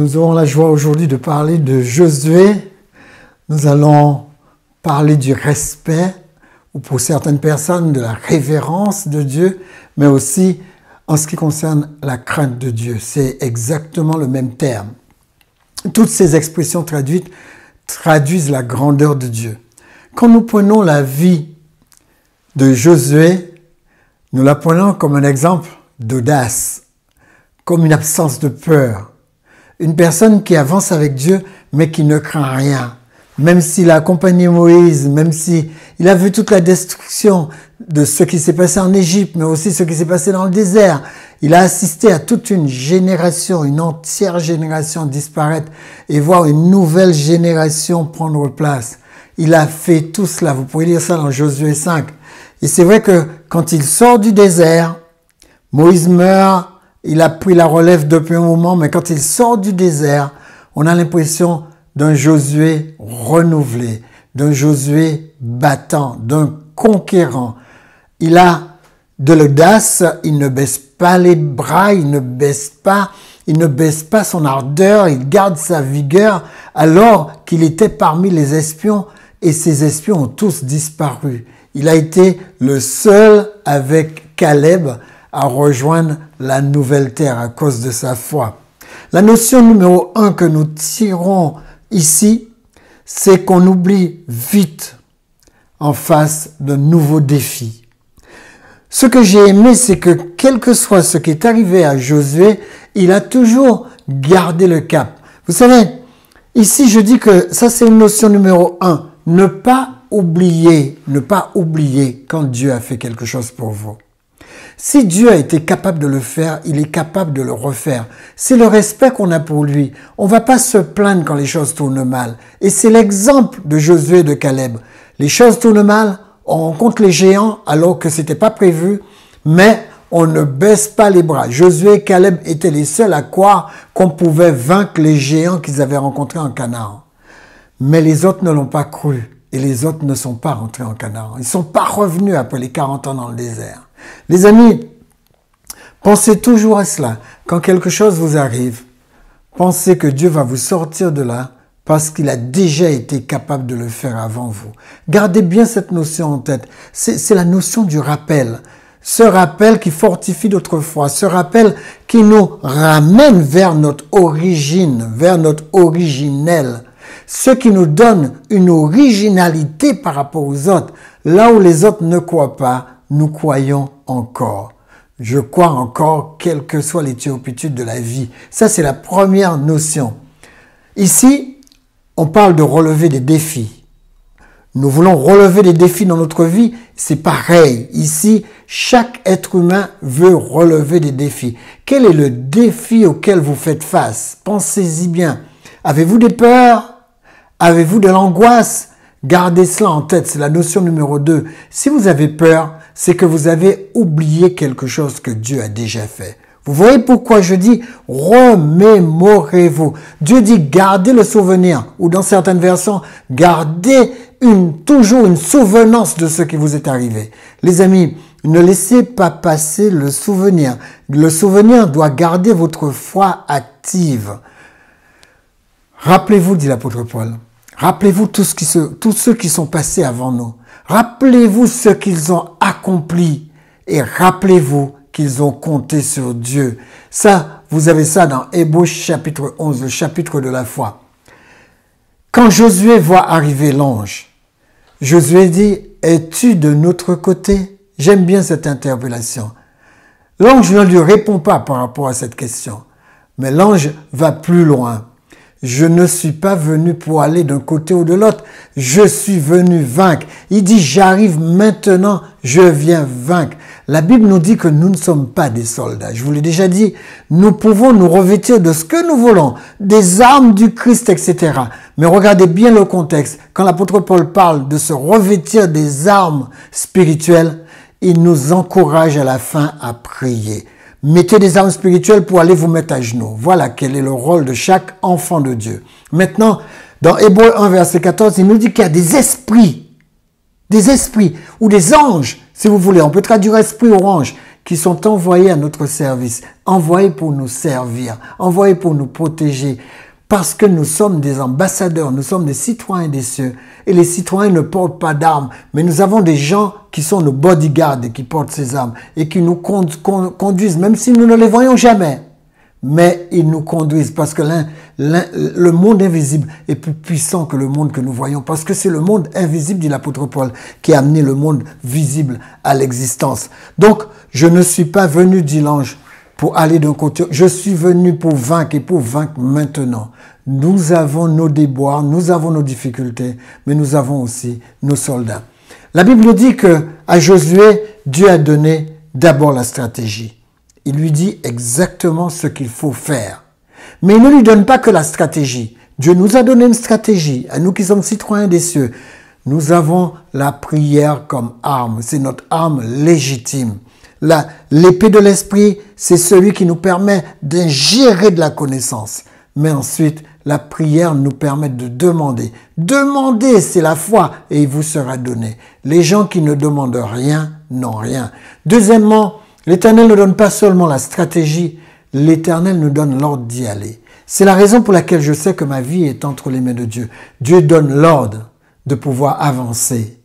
Nous aurons la joie aujourd'hui de parler de Josué. Nous allons parler du respect, ou pour certaines personnes, de la révérence de Dieu, mais aussi en ce qui concerne la crainte de Dieu. C'est exactement le même terme. Toutes ces expressions traduisent la grandeur de Dieu. Quand nous prenons la vie de Josué, nous la prenons comme un exemple d'audace, comme une absence de peur. Une personne qui avance avec Dieu, mais qui ne craint rien. Même s'il a accompagné Moïse, même s'il a vu toute la destruction de ce qui s'est passé en Égypte, mais aussi ce qui s'est passé dans le désert. Il a assisté à toute une génération, une entière génération disparaître et voir une nouvelle génération prendre place. Il a fait tout cela. Vous pouvez lire ça dans Josué 5. Et c'est vrai que quand il sort du désert, Moïse meurt, il a pris la relève depuis un moment, mais quand il sort du désert, on a l'impression d'un Josué renouvelé, d'un Josué battant, d'un conquérant. Il a de l'audace, il ne baisse pas les bras, il ne baisse pas son ardeur, il garde sa vigueur alors qu'il était parmi les espions et ces espions ont tous disparu. Il a été le seul avec Caleb à rejoindre la nouvelle terre à cause de sa foi. La notion numéro 1 que nous tirons ici, c'est qu'on oublie vite en face d'un nouveau défi. Ce que j'ai aimé, c'est que quel que soit ce qui est arrivé à Josué, il a toujours gardé le cap. Vous savez, ici je dis que ça c'est une notion numéro 1. Ne pas oublier quand Dieu a fait quelque chose pour vous. Si Dieu a été capable de le faire, il est capable de le refaire. C'est le respect qu'on a pour lui. On ne va pas se plaindre quand les choses tournent mal. Et c'est l'exemple de Josué et de Caleb. Les choses tournent mal, on rencontre les géants alors que ce n'était pas prévu, mais on ne baisse pas les bras. Josué et Caleb étaient les seuls à croire qu'on pouvait vaincre les géants qu'ils avaient rencontrés en Canaan. Mais les autres ne l'ont pas cru et les autres ne sont pas rentrés en Canaan. Ils ne sont pas revenus après les 40 ans dans le désert. Les amis, pensez toujours à cela. Quand quelque chose vous arrive, pensez que Dieu va vous sortir de là parce qu'il a déjà été capable de le faire avant vous. Gardez bien cette notion en tête. C'est la notion du rappel. Ce rappel qui fortifie notre foi, ce rappel qui nous ramène vers notre origine, vers notre originel. Ce qui nous donne une originalité par rapport aux autres. Là où les autres ne croient pas, nous croyons encore. Je crois encore, quelle que soit les turpitudes de la vie. Ça, c'est la première notion. Ici, on parle de relever des défis. Nous voulons relever des défis dans notre vie. C'est pareil. Ici, chaque être humain veut relever des défis. Quel est le défi auquel vous faites face? Pensez-y bien. Avez-vous des peurs? Avez-vous de l'angoisse? Gardez cela en tête. C'est la notion numéro 2. Si vous avez peur, c'est que vous avez oublié quelque chose que Dieu a déjà fait. Vous voyez pourquoi je dis remémorez-vous. Dieu dit gardez le souvenir, ou dans certaines versions, gardez toujours une souvenance de ce qui vous est arrivé. Les amis, ne laissez pas passer le souvenir. Le souvenir doit garder votre foi active. Rappelez-vous, dit l'apôtre Paul, rappelez-vous tous ceux qui sont passés avant nous. Rappelez-vous ce qu'ils ont accompli et rappelez-vous qu'ils ont compté sur Dieu. Ça, vous avez ça dans Hébreux chapitre 11, le chapitre de la foi. Quand Josué voit arriver l'ange, Josué dit, es-tu de notre côté? J'aime bien cette interpellation. L'ange ne lui répond pas par rapport à cette question, mais l'ange va plus loin. Je ne suis pas venu pour aller d'un côté ou de l'autre. Je suis venu vaincre. Il dit, j'arrive maintenant, je viens vaincre. La Bible nous dit que nous ne sommes pas des soldats. Je vous l'ai déjà dit, nous pouvons nous revêtir de ce que nous voulons, des armes du Christ, etc. Mais regardez bien le contexte. Quand l'apôtre Paul parle de se revêtir des armes spirituelles, il nous encourage à la fin à prier. Mettez des armes spirituelles pour aller vous mettre à genoux. Voilà quel est le rôle de chaque enfant de Dieu. Maintenant, dans Hébreux 1, verset 14, il nous dit qu'il y a des esprits, ou des anges, si vous voulez. On peut traduire esprit ou ange, qui sont envoyés à notre service, envoyés pour nous servir, envoyés pour nous protéger, parce que nous sommes des ambassadeurs, nous sommes des citoyens des cieux. Et les citoyens ne portent pas d'armes, mais nous avons des gens qui sont nos bodyguards et qui portent ces armes et qui nous conduisent, même si nous ne les voyons jamais. Mais ils nous conduisent parce que le monde invisible est plus puissant que le monde que nous voyons. Parce que c'est le monde invisible, dit l'apôtre Paul, qui a amené le monde visible à l'existence. Donc, je ne suis pas venu, dit l'ange, pour aller d'un côté. Je suis venu pour vaincre et pour vaincre maintenant. Nous avons nos déboires, nous avons nos difficultés, mais nous avons aussi nos soldats. La Bible dit que à Josué, Dieu a donné d'abord la stratégie. Il lui dit exactement ce qu'il faut faire. Mais il ne lui donne pas que la stratégie. Dieu nous a donné une stratégie, à nous qui sommes citoyens des cieux. Nous avons la prière comme arme. C'est notre arme légitime. L'épée de l'esprit, c'est celui qui nous permet d'ingérer de la connaissance. Mais ensuite, la prière nous permet de demander. Demander, c'est la foi et il vous sera donné. Les gens qui ne demandent rien n'ont rien. Deuxièmement, l'Éternel ne donne pas seulement la stratégie, l'Éternel nous donne l'ordre d'y aller. C'est la raison pour laquelle je sais que ma vie est entre les mains de Dieu. Dieu donne l'ordre de pouvoir avancer.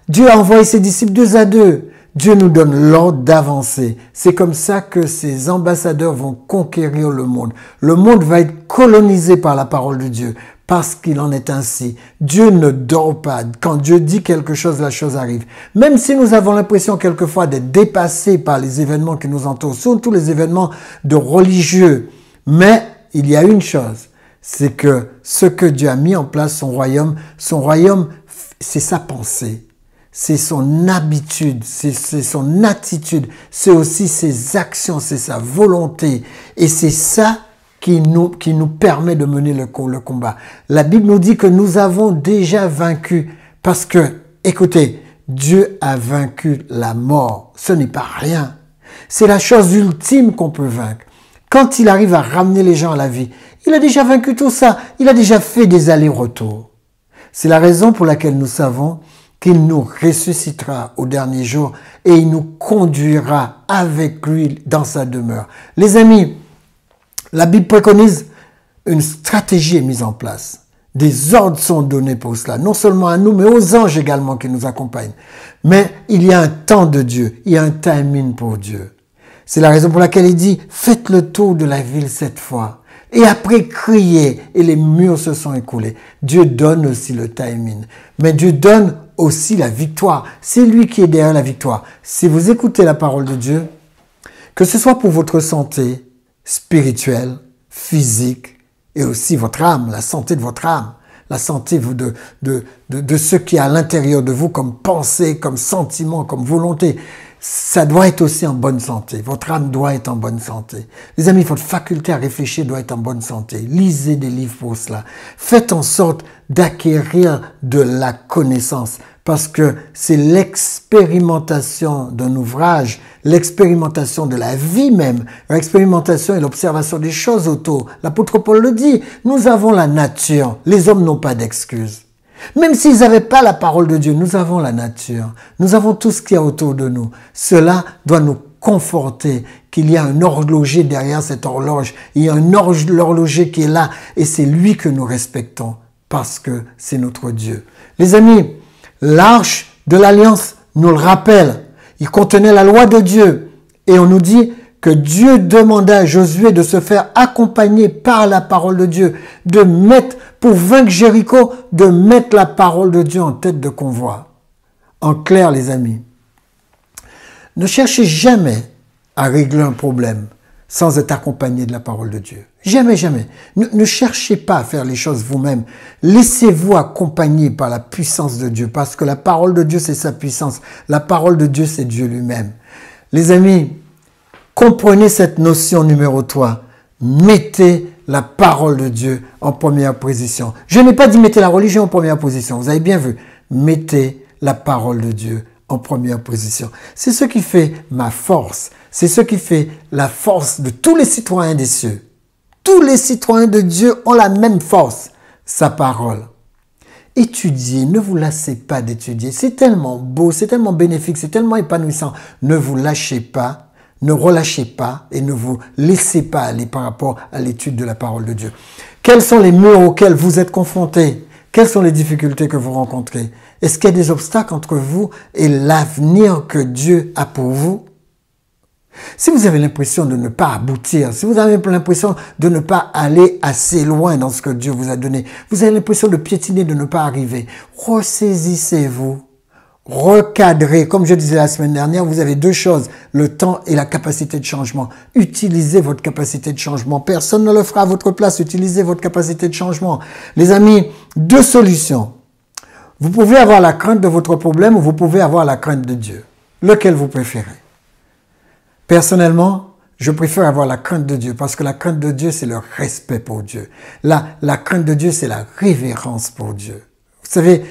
Dieu a envoyé ses disciples 2 à 2. Dieu nous donne l'ordre d'avancer. C'est comme ça que ces ambassadeurs vont conquérir le monde. Le monde va être colonisé par la parole de Dieu parce qu'il en est ainsi. Dieu ne dort pas. Quand Dieu dit quelque chose, la chose arrive. Même si nous avons l'impression quelquefois d'être dépassés par les événements qui nous entourent, surtout les événements de religieux. Mais il y a une chose, c'est que ce que Dieu a mis en place, son royaume, c'est sa pensée. C'est son habitude, c'est son attitude, c'est aussi ses actions, c'est sa volonté. Et c'est ça qui nous permet de mener le combat. La Bible nous dit que nous avons déjà vaincu parce que, écoutez, Dieu a vaincu la mort. Ce n'est pas rien. C'est la chose ultime qu'on peut vaincre. Quand il arrive à ramener les gens à la vie, il a déjà vaincu tout ça. Il a déjà fait des allers-retours. C'est la raison pour laquelle nous savons qu'il nous ressuscitera au dernier jour et il nous conduira avec lui dans sa demeure. Les amis, la Bible préconise une stratégie est mise en place. Des ordres sont donnés pour cela, non seulement à nous, mais aux anges également qui nous accompagnent. Mais il y a un temps de Dieu, il y a un timing pour Dieu. C'est la raison pour laquelle il dit, faites le tour de la ville 7 fois. Et après, criez, et les murs se sont écoulés. Dieu donne aussi le timing. Mais Dieu donne aussi la victoire. C'est lui qui est derrière la victoire. Si vous écoutez la parole de Dieu, que ce soit pour votre santé spirituelle, physique, et aussi votre âme, la santé de votre âme, la santé de ce qui est à l'intérieur de vous comme pensée, comme sentiment, comme volonté, ça doit être aussi en bonne santé. Votre âme doit être en bonne santé. Les amis, votre faculté à réfléchir doit être en bonne santé. Lisez des livres pour cela. Faites en sorte d'acquérir de la connaissance parce que c'est l'expérimentation d'un ouvrage, l'expérimentation de la vie même, l'expérimentation et l'observation des choses autour. L'apôtre Paul le dit, nous avons la nature. Les hommes n'ont pas d'excuses. Même s'ils n'avaient pas la parole de Dieu, nous avons la nature. Nous avons tout ce qu'il y a autour de nous. Cela doit nous conforter qu'il y a un horloger derrière cette horloge. Il y a un horloger qui est là et c'est lui que nous respectons parce que c'est notre Dieu. Les amis, l'arche de l'alliance nous le rappelle. Il contenait la loi de Dieu et on nous dit que Dieu demanda à Josué de se faire accompagner par la parole de Dieu, pour vaincre Jéricho, de mettre la parole de Dieu en tête de convoi. En clair, les amis, ne cherchez jamais à régler un problème sans être accompagné de la parole de Dieu. Jamais, jamais. Ne cherchez pas à faire les choses vous-même. Laissez-vous accompagner par la puissance de Dieu, parce que la parole de Dieu, c'est sa puissance. La parole de Dieu, c'est Dieu lui-même. Les amis, comprenez cette notion numéro 3. Mettez la parole de Dieu en première position. Je n'ai pas dit mettez la religion en première position. Vous avez bien vu. Mettez la parole de Dieu en première position. C'est ce qui fait ma force. C'est ce qui fait la force de tous les citoyens des cieux. Tous les citoyens de Dieu ont la même force, sa parole. Étudiez, ne vous lassez pas d'étudier. C'est tellement beau, c'est tellement bénéfique, c'est tellement épanouissant. Ne vous lâchez pas, ne relâchez pas et ne vous laissez pas aller par rapport à l'étude de la parole de Dieu. Quels sont les murs auxquels vous êtes confrontés? Quelles sont les difficultés que vous rencontrez? Est-ce qu'il y a des obstacles entre vous et l'avenir que Dieu a pour vous? Si vous avez l'impression de ne pas aboutir, si vous avez l'impression de ne pas aller assez loin dans ce que Dieu vous a donné, vous avez l'impression de piétiner, de ne pas arriver, ressaisissez-vous, recadrez. Comme je disais la semaine dernière, vous avez deux choses, le temps et la capacité de changement. Utilisez votre capacité de changement. Personne ne le fera à votre place. Utilisez votre capacité de changement. Les amis, deux solutions. Vous pouvez avoir la crainte de votre problème ou vous pouvez avoir la crainte de Dieu. Lequel vous préférez? Personnellement, je préfère avoir la crainte de Dieu parce que la crainte de Dieu, c'est le respect pour Dieu. La crainte de Dieu, c'est la révérence pour Dieu. Vous savez,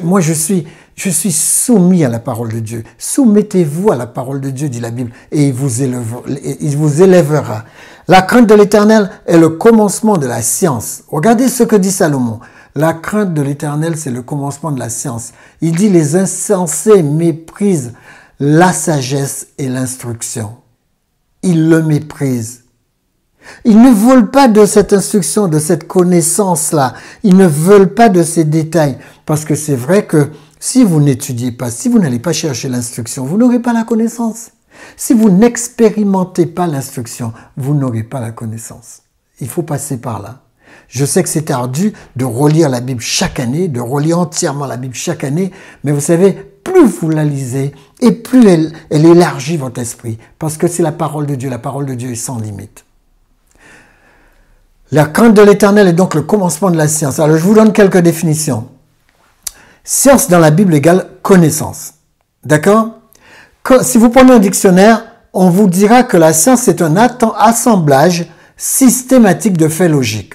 moi, je suis soumis à la parole de Dieu. Soumettez-vous à la parole de Dieu, dit la Bible, et il vous élèvera. La crainte de l'Éternel est le commencement de la science. Regardez ce que dit Salomon. La crainte de l'Éternel, c'est le commencement de la science. Il dit, les insensés méprisent la sagesse et l'instruction. Ils le méprisent. Ils ne veulent pas de cette instruction, de cette connaissance-là. Ils ne veulent pas de ces détails. Parce que c'est vrai que si vous n'étudiez pas, si vous n'allez pas chercher l'instruction, vous n'aurez pas la connaissance. Si vous n'expérimentez pas l'instruction, vous n'aurez pas la connaissance. Il faut passer par là. Je sais que c'est ardu de relire la Bible chaque année, de relire entièrement la Bible chaque année, mais vous savez, plus vous la lisez et plus elle élargit votre esprit, parce que c'est la parole de Dieu est sans limite. La crainte de l'Éternel est donc le commencement de la science. Alors je vous donne quelques définitions. Science dans la Bible égale connaissance. D'accord? Si vous prenez un dictionnaire, on vous dira que la science est un assemblage systématique de faits logiques.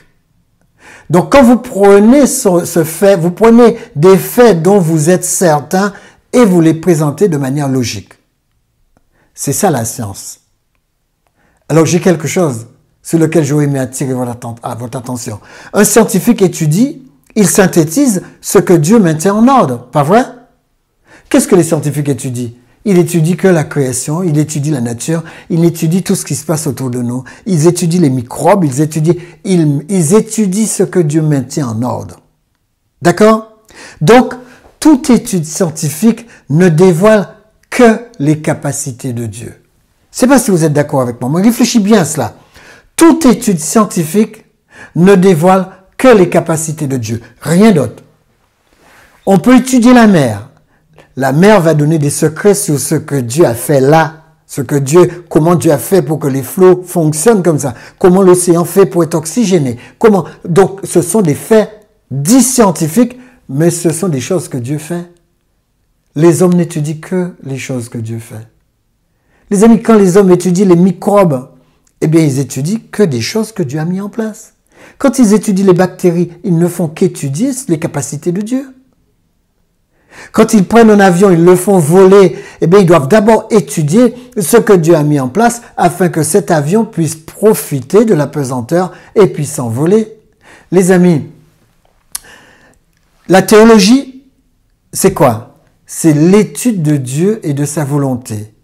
Donc quand vous prenez ce fait, vous prenez des faits dont vous êtes certain et vous les présentez de manière logique. C'est ça la science. Alors j'ai quelque chose sur lequel j'aurais aimé attirer votre attention. Un scientifique étudie, il synthétise ce que Dieu maintient en ordre, pas vrai? Qu'est-ce que les scientifiques étudient? Ils étudient que la création, ils étudient la nature, ils étudient tout ce qui se passe autour de nous. Ils étudient les microbes, ils étudient ce que Dieu maintient en ordre. D'accord? Donc, toute étude scientifique ne dévoile que les capacités de Dieu. Je ne sais pas si vous êtes d'accord avec moi, mais réfléchis bien à cela. Toute étude scientifique ne dévoile que les capacités de Dieu, rien d'autre. On peut étudier la mer. La mer va donner des secrets sur ce que Dieu a fait là, comment Dieu a fait pour que les flots fonctionnent comme ça, comment l'océan fait pour être oxygéné, donc ce sont des faits dits scientifiques, mais ce sont des choses que Dieu fait. Les hommes n'étudient que les choses que Dieu fait. Les amis, quand les hommes étudient les microbes, eh bien, ils étudient que des choses que Dieu a mis en place. Quand ils étudient les bactéries, ils ne font qu'étudier les capacités de Dieu. Quand ils prennent un avion, ils le font voler, eh bien, ils doivent d'abord étudier ce que Dieu a mis en place afin que cet avion puisse profiter de la pesanteur et puisse s'envoler. Les amis, la théologie, c'est quoi? C'est l'étude de Dieu et de sa volonté.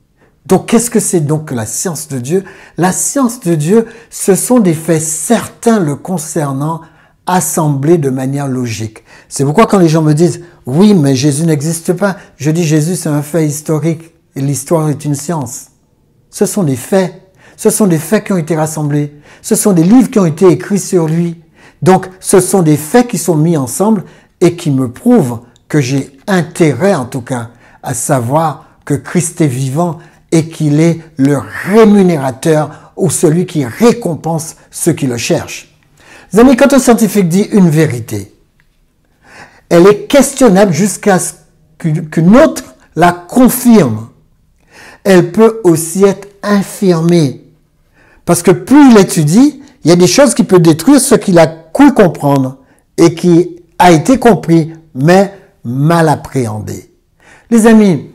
Donc, qu'est-ce que c'est donc que la science de Dieu? La science de Dieu, ce sont des faits certains le concernant, assemblés de manière logique. C'est pourquoi quand les gens me disent « Oui, mais Jésus n'existe pas », je dis « Jésus, c'est un fait historique et l'histoire est une science ». Ce sont des faits. Ce sont des faits qui ont été rassemblés. Ce sont des livres qui ont été écrits sur lui. Donc, ce sont des faits qui sont mis ensemble et qui me prouvent que j'ai intérêt, en tout cas, à savoir que Christ est vivant et qu'il est le rémunérateur ou celui qui récompense ceux qui le cherchent. Les amis, quand un scientifique dit une vérité, elle est questionnable jusqu'à ce qu'une autre la confirme. Elle peut aussi être infirmée. Parce que plus il étudie, il y a des choses qui peuvent détruire ce qu'il a cru comprendre et qui a été compris, mais mal appréhendé. Les amis,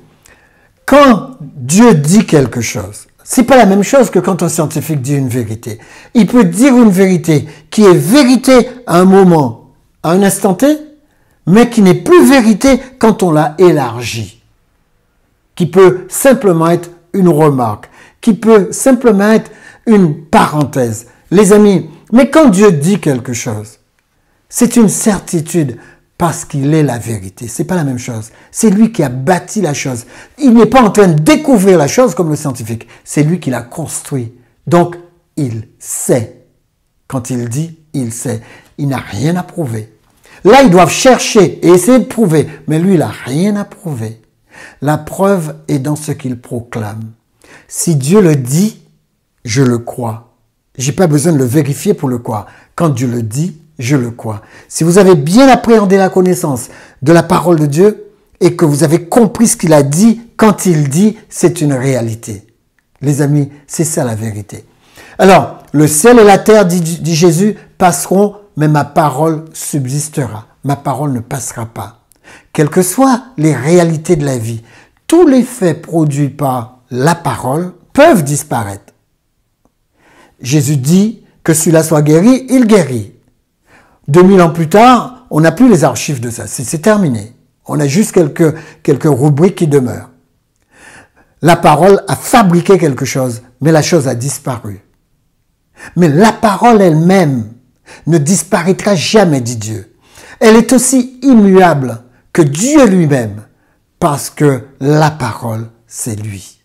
quand Dieu dit quelque chose, c'est pas la même chose que quand un scientifique dit une vérité. Il peut dire une vérité qui est vérité à un moment, à un instant T, mais qui n'est plus vérité quand on l'a élargie, qui peut simplement être une remarque, qui peut simplement être une parenthèse. Les amis, mais quand Dieu dit quelque chose, c'est une certitude parce qu'il est la vérité. C'est pas la même chose. C'est lui qui a bâti la chose. Il n'est pas en train de découvrir la chose comme le scientifique. C'est lui qui l'a construit. Donc, il sait. Quand il dit, il sait. Il n'a rien à prouver. Là, ils doivent chercher et essayer de prouver. Mais lui, il n'a rien à prouver. La preuve est dans ce qu'il proclame. Si Dieu le dit, je le crois. J'ai pas besoin de le vérifier pour le croire. Quand Dieu le dit, je le crois. Si vous avez bien appréhendé la connaissance de la parole de Dieu et que vous avez compris ce qu'il a dit, quand il dit, c'est une réalité. Les amis, c'est ça la vérité. Alors, le ciel et la terre, dit Jésus, passeront, mais ma parole subsistera. Ma parole ne passera pas. Quelles que soient les réalités de la vie, tous les faits produits par la parole peuvent disparaître. Jésus dit que celui-là soit guéri, il guérit. 2000 ans plus tard, on n'a plus les archives de ça, c'est terminé. On a juste quelques rubriques qui demeurent. La parole a fabriqué quelque chose, mais la chose a disparu. Mais la parole elle-même ne disparaîtra jamais, dit Dieu. Elle est aussi immuable que Dieu lui-même, parce que la parole, c'est lui.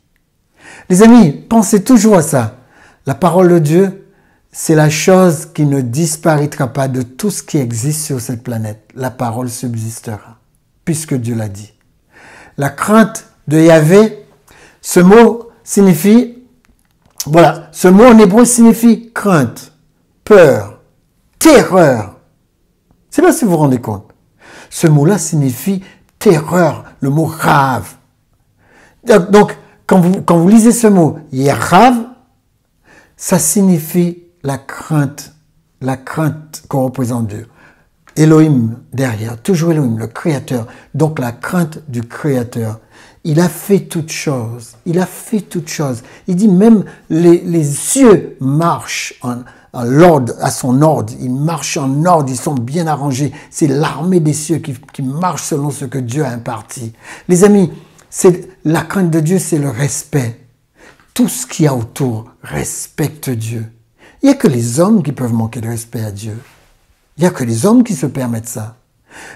Les amis, pensez toujours à ça. La parole de Dieu, c'est la chose qui ne disparaîtra pas de tout ce qui existe sur cette planète. La parole subsistera, puisque Dieu l'a dit. La crainte de Yahvé, ce mot signifie, voilà, ce mot en hébreu signifie crainte, peur, terreur. Je ne sais pas si vous vous rendez compte. Ce mot-là signifie terreur, le mot rave. Donc, quand vous lisez ce mot, yerav, ça signifie la crainte qu'on représente Dieu. Elohim derrière, toujours Elohim, le Créateur. Donc la crainte du Créateur. Il a fait toutes choses. Il a fait toutes choses. Il dit même les cieux marchent à l'ordre, à son ordre. Ils marchent en ordre, ils sont bien arrangés. C'est l'armée des cieux qui marche selon ce que Dieu a imparti. Les amis, la crainte de Dieu, c'est le respect. Tout ce qu'il y a autour respecte Dieu. Il n'y a que les hommes qui peuvent manquer de respect à Dieu. Il n'y a que les hommes qui se permettent ça.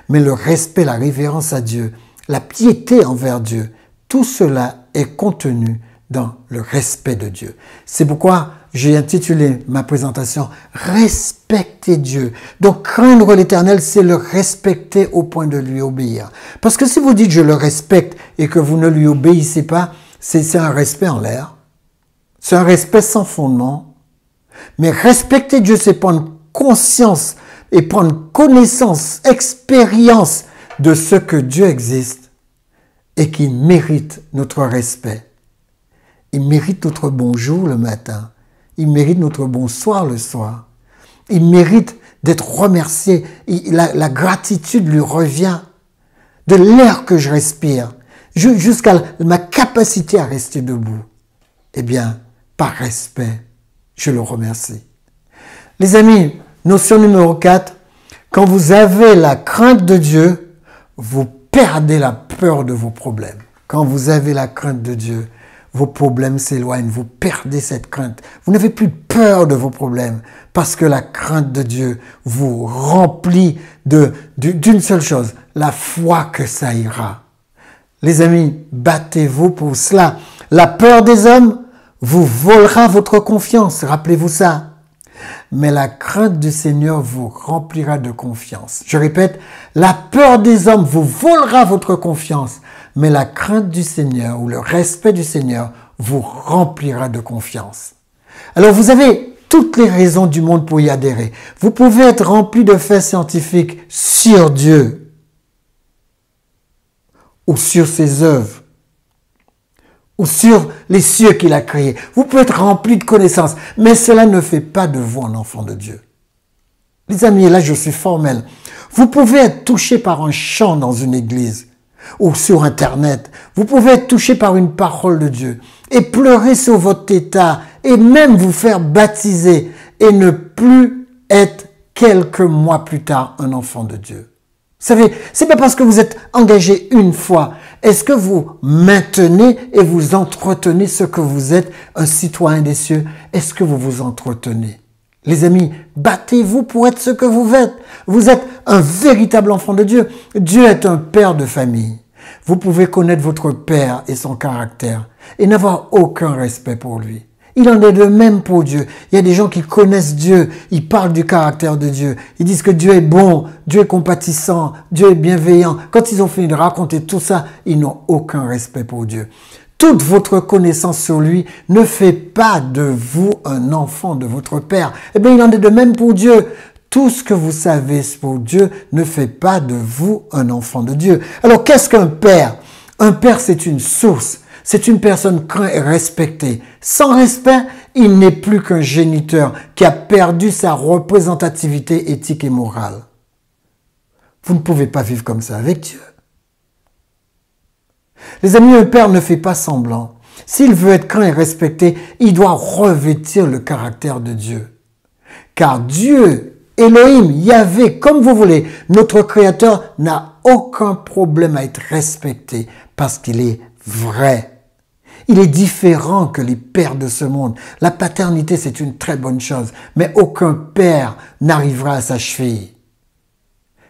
Mais le respect, la révérence à Dieu, la piété envers Dieu, tout cela est contenu dans le respect de Dieu. C'est pourquoi j'ai intitulé ma présentation « Respecter Dieu ». Donc, craindre l'Éternel, c'est le respecter au point de lui obéir. Parce que si vous dites « je le respecte » et que vous ne lui obéissez pas, c'est un respect en l'air. C'est un respect sans fondement. Mais respecter Dieu, c'est prendre conscience et prendre connaissance, expérience de ce que Dieu existe et qui mérite notre respect. Il mérite notre bonjour le matin. Il mérite notre bonsoir le soir. Il mérite d'être remercié. La gratitude lui revient de l'air que je respire jusqu'à ma capacité à rester debout. Eh bien, par respect, je le remercie. Les amis, notion numéro 4, quand vous avez la crainte de Dieu, vous perdez la peur de vos problèmes. Quand vous avez la crainte de Dieu, vos problèmes s'éloignent, vous perdez cette crainte. Vous n'avez plus peur de vos problèmes parce que la crainte de Dieu vous remplit d'une seule chose, la foi que ça ira. Les amis, battez-vous pour cela. La peur des hommes vous volera votre confiance, rappelez-vous ça. Mais la crainte du Seigneur vous remplira de confiance. Je répète, la peur des hommes vous volera votre confiance, mais la crainte du Seigneur ou le respect du Seigneur vous remplira de confiance. Alors vous avez toutes les raisons du monde pour y adhérer. Vous pouvez être rempli de faits scientifiques sur Dieu ou sur ses œuvres, ou sur les cieux qu'il a créés. Vous pouvez être rempli de connaissances, mais cela ne fait pas de vous un enfant de Dieu. Les amis, là je suis formel. Vous pouvez être touché par un chant dans une église ou sur Internet. Vous pouvez être touché par une parole de Dieu et pleurer sur votre état et même vous faire baptiser et ne plus être quelques mois plus tard un enfant de Dieu. savez, c'est pas parce que vous êtes engagé une fois. Est-ce que vous maintenez et vous entretenez ce que vous êtes, un citoyen des cieux? Est-ce que vous vous entretenez? Les amis, battez-vous pour être ce que vous êtes. Vous êtes un véritable enfant de Dieu. Dieu est un père de famille. Vous pouvez connaître votre père et son caractère et n'avoir aucun respect pour lui. Il en est de même pour Dieu. Il y a des gens qui connaissent Dieu, ils parlent du caractère de Dieu. Ils disent que Dieu est bon, Dieu est compatissant, Dieu est bienveillant. Quand ils ont fini de raconter tout ça, ils n'ont aucun respect pour Dieu. Toute votre connaissance sur lui ne fait pas de vous un enfant de votre Père. Eh bien, il en est de même pour Dieu. Tout ce que vous savez pour Dieu ne fait pas de vous un enfant de Dieu. Alors, qu'est-ce qu'un père? Un père, c'est une source. C'est une personne crainte et respectée. Sans respect, il n'est plus qu'un géniteur qui a perdu sa représentativité éthique et morale. Vous ne pouvez pas vivre comme ça avec Dieu. Les amis, un père ne fait pas semblant. S'il veut être craint et respecté, il doit revêtir le caractère de Dieu. Car Dieu, Elohim, Yahvé, comme vous voulez, notre Créateur n'a aucun problème à être respecté parce qu'il est vrai. Il est différent que les pères de ce monde. La paternité, c'est une très bonne chose, mais aucun père n'arrivera à sa cheville.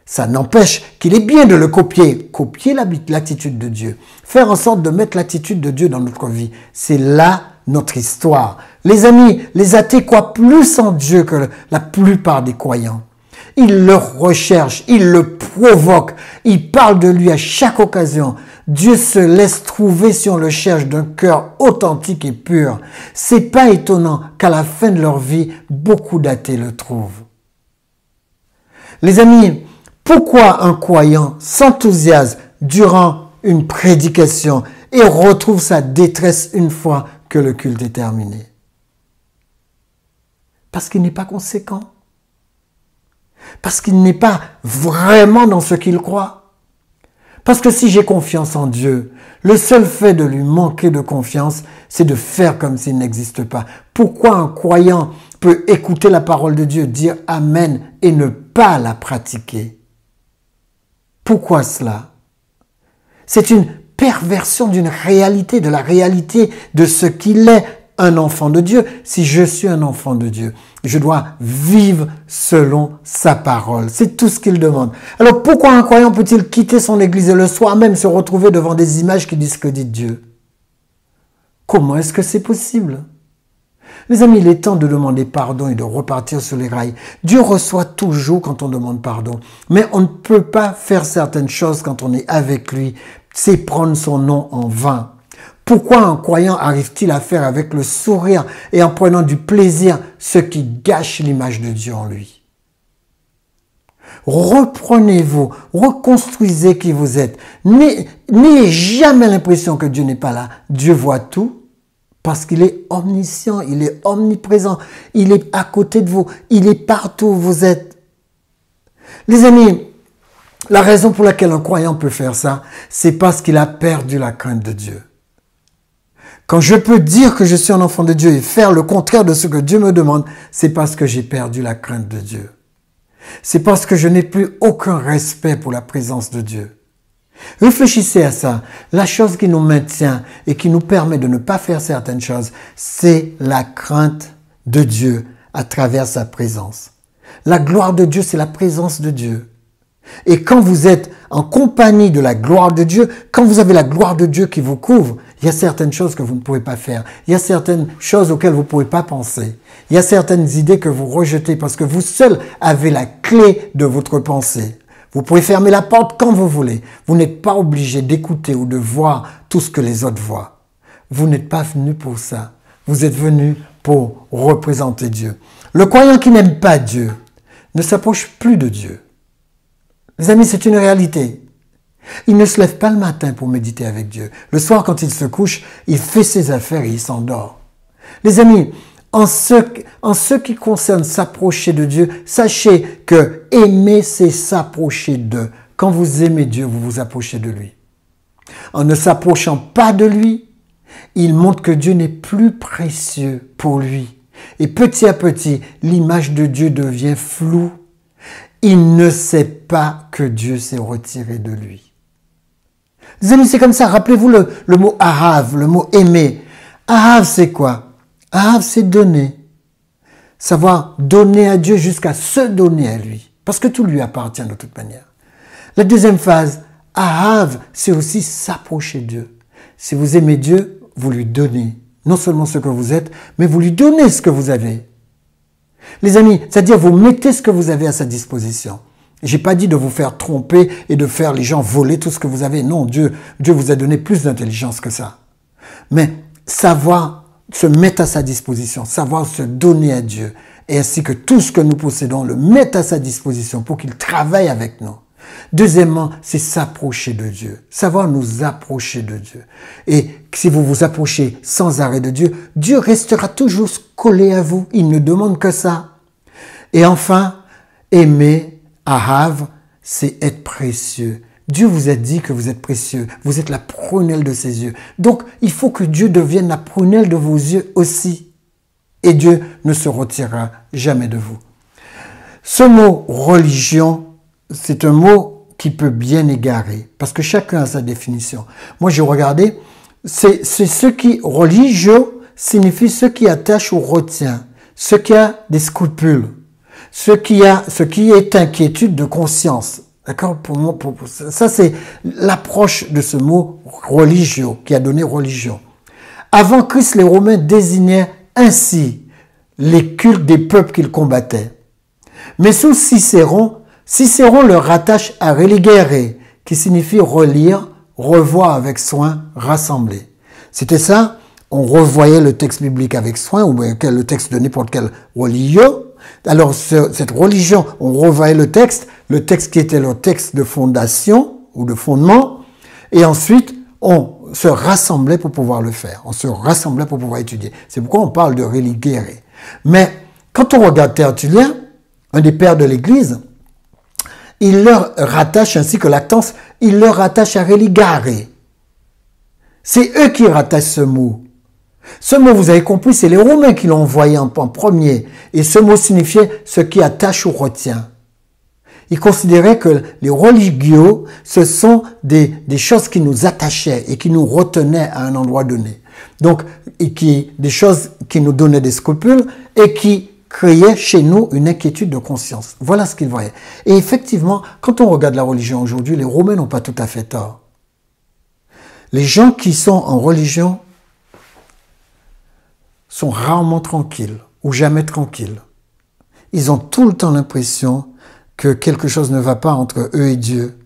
Ça n'empêche qu'il est bien de le copier. Copier l'attitude de Dieu. Faire en sorte de mettre l'attitude de Dieu dans notre vie. C'est là notre histoire. Les amis, les athées croient plus en Dieu que la plupart des croyants. Ils le recherchent, ils le provoquent, ils parlent de lui à chaque occasion. Dieu se laisse trouver si on le cherche d'un cœur authentique et pur. C'est pas étonnant qu'à la fin de leur vie, beaucoup d'athées le trouvent. Les amis, pourquoi un croyant s'enthousiasme durant une prédication et retrouve sa détresse une fois que le culte est terminé? Parce qu'il n'est pas conséquent. Parce qu'il n'est pas vraiment dans ce qu'il croit. Parce que si j'ai confiance en Dieu, le seul fait de lui manquer de confiance, c'est de faire comme s'il n'existe pas. Pourquoi un croyant peut écouter la parole de Dieu, dire Amen et ne pas la pratiquer? Pourquoi cela? C'est une perversion d'une réalité, de la réalité de ce qu'il est, un enfant de Dieu. Si je suis un enfant de Dieu, je dois vivre selon sa parole. C'est tout ce qu'il demande. Alors pourquoi un croyant peut-il quitter son église et le soir même se retrouver devant des images qui discréditent Dieu? Comment est-ce que c'est possible? Les amis, il est temps de demander pardon et de repartir sur les rails. Dieu reçoit toujours quand on demande pardon. Mais on ne peut pas faire certaines choses quand on est avec lui. C'est prendre son nom en vain. Pourquoi un croyant arrive-t-il à faire avec le sourire et en prenant du plaisir ce qui gâche l'image de Dieu en lui? Reprenez-vous, reconstruisez qui vous êtes. N'ayez jamais l'impression que Dieu n'est pas là. Dieu voit tout parce qu'il est omniscient, il est omniprésent, il est à côté de vous, il est partout où vous êtes. Les amis, la raison pour laquelle un croyant peut faire ça, c'est parce qu'il a perdu la crainte de Dieu. Quand je peux dire que je suis un enfant de Dieu et faire le contraire de ce que Dieu me demande, c'est parce que j'ai perdu la crainte de Dieu. C'est parce que je n'ai plus aucun respect pour la présence de Dieu. Réfléchissez à ça. La chose qui nous maintient et qui nous permet de ne pas faire certaines choses, c'est la crainte de Dieu à travers sa présence. La gloire de Dieu, c'est la présence de Dieu. Et quand vous êtes en compagnie de la gloire de Dieu, quand vous avez la gloire de Dieu qui vous couvre, il y a certaines choses que vous ne pouvez pas faire. Il y a certaines choses auxquelles vous ne pouvez pas penser. Il y a certaines idées que vous rejetez parce que vous seul avez la clé de votre pensée. Vous pouvez fermer la porte quand vous voulez. Vous n'êtes pas obligé d'écouter ou de voir tout ce que les autres voient. Vous n'êtes pas venu pour ça. Vous êtes venu pour représenter Dieu. Le croyant qui n'aime pas Dieu ne s'approche plus de Dieu. Les amis, c'est une réalité. Il ne se lève pas le matin pour méditer avec Dieu. Le soir, quand il se couche, il fait ses affaires et il s'endort. Les amis, en ce qui concerne s'approcher de Dieu, sachez que aimer, c'est s'approcher d'eux. Quand vous aimez Dieu, vous vous approchez de lui. En ne s'approchant pas de lui, il montre que Dieu n'est plus précieux pour lui. Et petit à petit, l'image de Dieu devient floue. il ne sait pas que Dieu s'est retiré de lui. Les amis, c'est comme ça. Rappelez-vous le mot Ahav, le mot aimer. Ahav, c'est quoi? Ahav, c'est donner. Savoir donner à Dieu jusqu'à se donner à lui. Parce que tout lui appartient de toute manière. La deuxième phase, Ahav, c'est aussi s'approcher de Dieu. Si vous aimez Dieu, vous lui donnez. Non seulement ce que vous êtes, mais vous lui donnez ce que vous avez. Les amis, c'est-à-dire vous mettez ce que vous avez à sa disposition. J'ai pas dit de vous faire tromper et de faire les gens voler tout ce que vous avez. Non, Dieu vous a donné plus d'intelligence que ça. Mais savoir se mettre à sa disposition, savoir se donner à Dieu, et ainsi que tout ce que nous possédons, le mettre à sa disposition pour qu'il travaille avec nous. Deuxièmement, c'est s'approcher de Dieu, savoir nous approcher de Dieu. Et si vous vous approchez sans arrêt de Dieu, Dieu restera toujours collé à vous. Il ne demande que ça. Et enfin, aimer, Ahav, c'est être précieux. Dieu vous a dit que vous êtes précieux. Vous êtes la prunelle de ses yeux. Donc, il faut que Dieu devienne la prunelle de vos yeux aussi. Et Dieu ne se retirera jamais de vous. Ce mot religion, c'est un mot qui peut bien égarer, parce que chacun a sa définition. Moi, j'ai regardé, c'est ce qui, religieux, signifie ce qui attache ou retient, ce qui a des scrupules, ce qui est inquiétude de conscience. D'accord? Ça, c'est l'approche de ce mot religieux, qui a donné religion. Avant Christ, les Romains désignaient ainsi les cultes des peuples qu'ils combattaient. Mais sous Cicéron le rattache à religere, qui signifie relire, revoir avec soin, rassembler. C'était ça, on revoyait le texte biblique avec soin, ou bien le texte de n'importe quelle religion. Alors, cette religion, on revoyait le texte qui était le texte de fondation, ou de fondement, et ensuite, on se rassemblait pour pouvoir le faire. On se rassemblait pour pouvoir étudier. C'est pourquoi on parle de religere. Mais, quand on regarde Tertullien, un des pères de l'Église, il leur rattache, ainsi que Lactance, il leur rattache à religare. C'est eux qui rattachent ce mot. Ce mot, vous avez compris, c'est les Romains qui l'ont envoyé en premier. Et ce mot signifiait ce qui attache ou retient. Ils considéraient que les religieux, ce sont des choses qui nous attachaient et qui nous retenaient à un endroit donné. Donc, des choses qui nous donnaient des scrupules et qui créait chez nous une inquiétude de conscience. Voilà ce qu'ils voyaient. Et effectivement, quand on regarde la religion aujourd'hui, les Romains n'ont pas tout à fait tort. Les gens qui sont en religion sont rarement tranquilles ou jamais tranquilles. Ils ont tout le temps l'impression que quelque chose ne va pas entre eux et Dieu.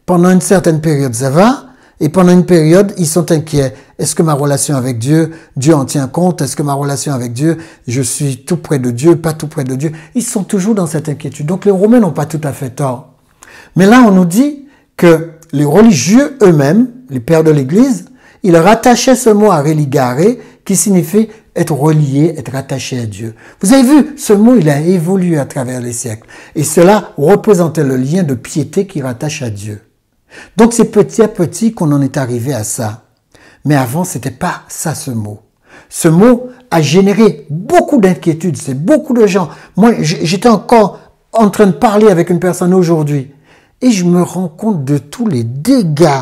Pendant une certaine période, ça va. Et pendant une période, ils sont inquiets. Est-ce que ma relation avec Dieu, Dieu en tient compte? Est-ce que ma relation avec Dieu, je suis tout près de Dieu, pas tout près de Dieu? Ils sont toujours dans cette inquiétude. Donc les Romains n'ont pas tout à fait tort. Mais là, on nous dit que les religieux eux-mêmes, les pères de l'Église, ils rattachaient ce mot à religare, qui signifie être relié, être attaché à Dieu. Vous avez vu, ce mot, il a évolué à travers les siècles. Et cela représentait le lien de piété qui rattache à Dieu. Donc c'est petit à petit qu'on en est arrivé à ça. Mais avant, c'était pas ça ce mot. Ce mot a généré beaucoup d'inquiétudes. C'est beaucoup de gens. Moi, j'étais encore en train de parler avec une personne aujourd'hui. Et je me rends compte de tous les dégâts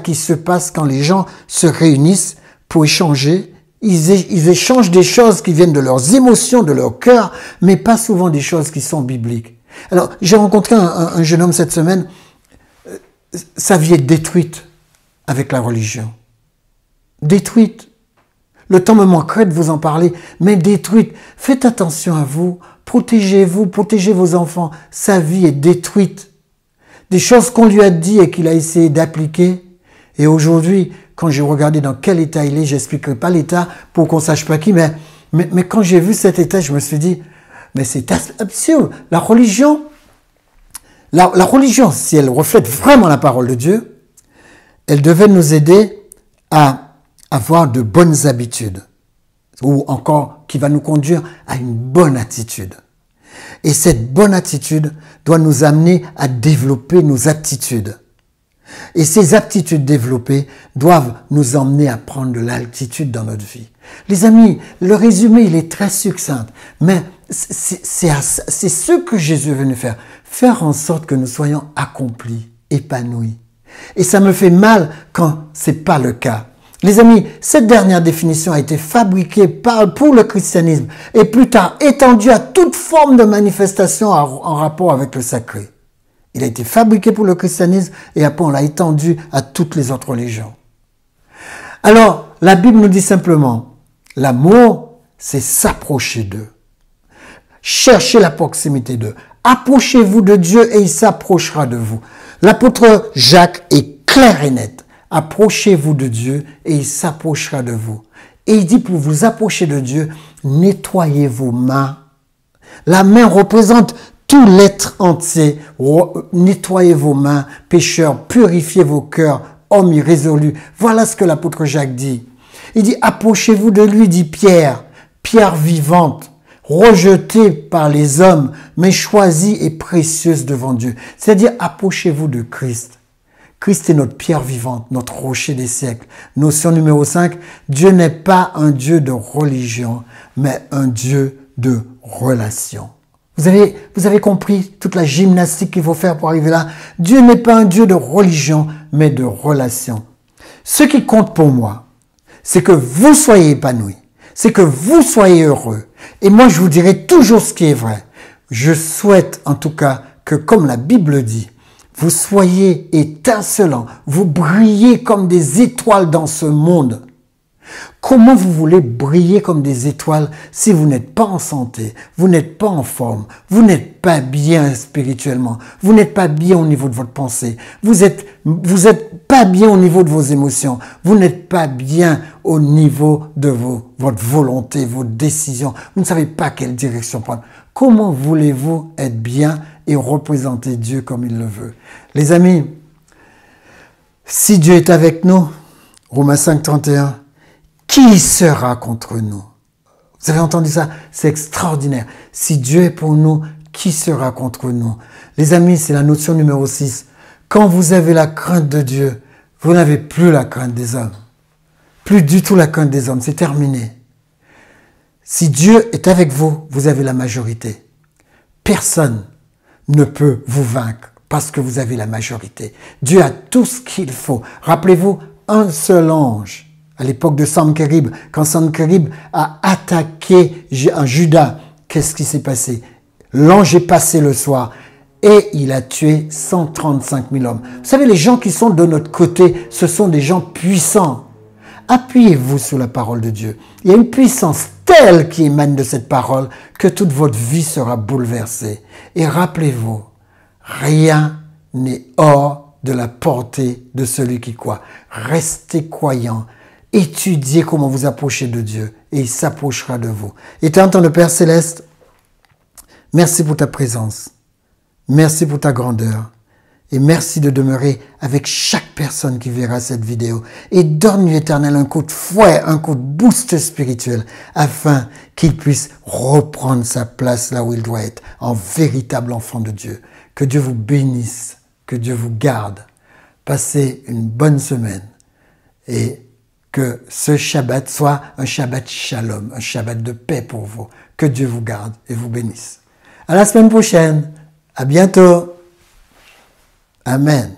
qui se passent quand les gens se réunissent pour échanger. Ils échangent des choses qui viennent de leurs émotions, de leur cœur, mais pas souvent des choses qui sont bibliques. Alors, j'ai rencontré un jeune homme cette semaine. Sa vie est détruite avec la religion. Détruite. Le temps me manquerait de vous en parler, mais détruite. Faites attention à vous. Protégez-vous, protégez vos enfants. Sa vie est détruite. Des choses qu'on lui a dit et qu'il a essayé d'appliquer. Et aujourd'hui, quand j'ai regardé dans quel état il est, j'expliquerai pas l'état pour qu'on sache pas qui, mais quand j'ai vu cet état, je me suis dit, mais c'est absurde. La religion, si elle reflète vraiment la parole de Dieu, elle devait nous aider à avoir de bonnes habitudes, ou encore qui va nous conduire à une bonne attitude. Et cette bonne attitude doit nous amener à développer nos aptitudes. Et ces aptitudes développées doivent nous emmener à prendre de l'altitude dans notre vie. Les amis, le résumé, il est très succinct, mais c'est ce que Jésus est venu faire. Faire en sorte que nous soyons accomplis, épanouis. Et ça me fait mal quand c'est pas le cas. Les amis, cette dernière définition a été fabriquée pour le christianisme et plus tard étendue à toute forme de manifestation en rapport avec le sacré. Il a été fabriqué pour le christianisme et après on l'a étendu à toutes les autres religions. Alors, la Bible nous dit simplement, l'amour, c'est s'approcher d'eux. Cherchez la proximité d'eux. Approchez-vous de Dieu et il s'approchera de vous. L'apôtre Jacques est clair et net. Approchez-vous de Dieu et il s'approchera de vous. Et il dit pour vous approcher de Dieu, nettoyez vos mains. La main représente tout l'être entier. Nettoyez vos mains, pécheurs, purifiez vos cœurs, hommes irrésolus. Voilà ce que l'apôtre Jacques dit. Il dit approchez-vous de lui, dit Pierre, pierre vivante, rejetée par les hommes, mais choisie et précieuse devant Dieu. C'est-à-dire approchez-vous de Christ. Christ est notre pierre vivante, notre rocher des siècles. Notion numéro 5, Dieu n'est pas un Dieu de religion, mais un Dieu de relation. Vous avez compris toute la gymnastique qu'il faut faire pour arriver là? Dieu n'est pas un Dieu de religion, mais de relation. Ce qui compte pour moi, c'est que vous soyez épanouis, c'est que vous soyez heureux. Et moi, je vous dirai toujours ce qui est vrai. Je souhaite en tout cas que, comme la Bible dit, vous soyez étincelants, vous brillez comme des étoiles dans ce monde. Comment vous voulez briller comme des étoiles si vous n'êtes pas en santé, vous n'êtes pas en forme, vous n'êtes pas bien spirituellement, vous n'êtes pas bien au niveau de votre pensée, vous êtes pas bien au niveau de vos émotions, vous n'êtes pas bien au niveau de votre volonté, vos décisions, vous ne savez pas quelle direction prendre. Comment voulez-vous être bien et représenter Dieu comme il le veut? Les amis, si Dieu est avec nous, Romains 5, 31, qui sera contre nous? Vous avez entendu ça? C'est extraordinaire. Si Dieu est pour nous, qui sera contre nous? Les amis, c'est la notion numéro 6. Quand vous avez la crainte de Dieu, vous n'avez plus la crainte des hommes. Plus du tout la crainte des hommes. C'est terminé. Si Dieu est avec vous, vous avez la majorité. Personne ne peut vous vaincre parce que vous avez la majorité. Dieu a tout ce qu'il faut. Rappelez-vous, un seul ange. À l'époque de Sancherib, quand Sancherib a attaqué Juda, qu'est-ce qui s'est passé? L'ange est passé le soir et il a tué 135 000 hommes. Vous savez, les gens qui sont de notre côté, ce sont des gens puissants. Appuyez-vous sur la parole de Dieu. Il y a une puissance telle qui émane de cette parole que toute votre vie sera bouleversée. Et rappelez-vous, rien n'est hors de la portée de celui qui croit. Restez croyants. Étudiez comment vous approcher de Dieu et il s'approchera de vous. Éternel le Père Céleste, merci pour ta présence, merci pour ta grandeur et merci de demeurer avec chaque personne qui verra cette vidéo et donne-lui, Éternel, un coup de fouet, un coup de boost spirituel afin qu'il puisse reprendre sa place là où il doit être, en véritable enfant de Dieu. Que Dieu vous bénisse, que Dieu vous garde. Passez une bonne semaine et que ce Shabbat soit un Shabbat Shalom, un Shabbat de paix pour vous. Que Dieu vous garde et vous bénisse. À la semaine prochaine. À bientôt. Amen.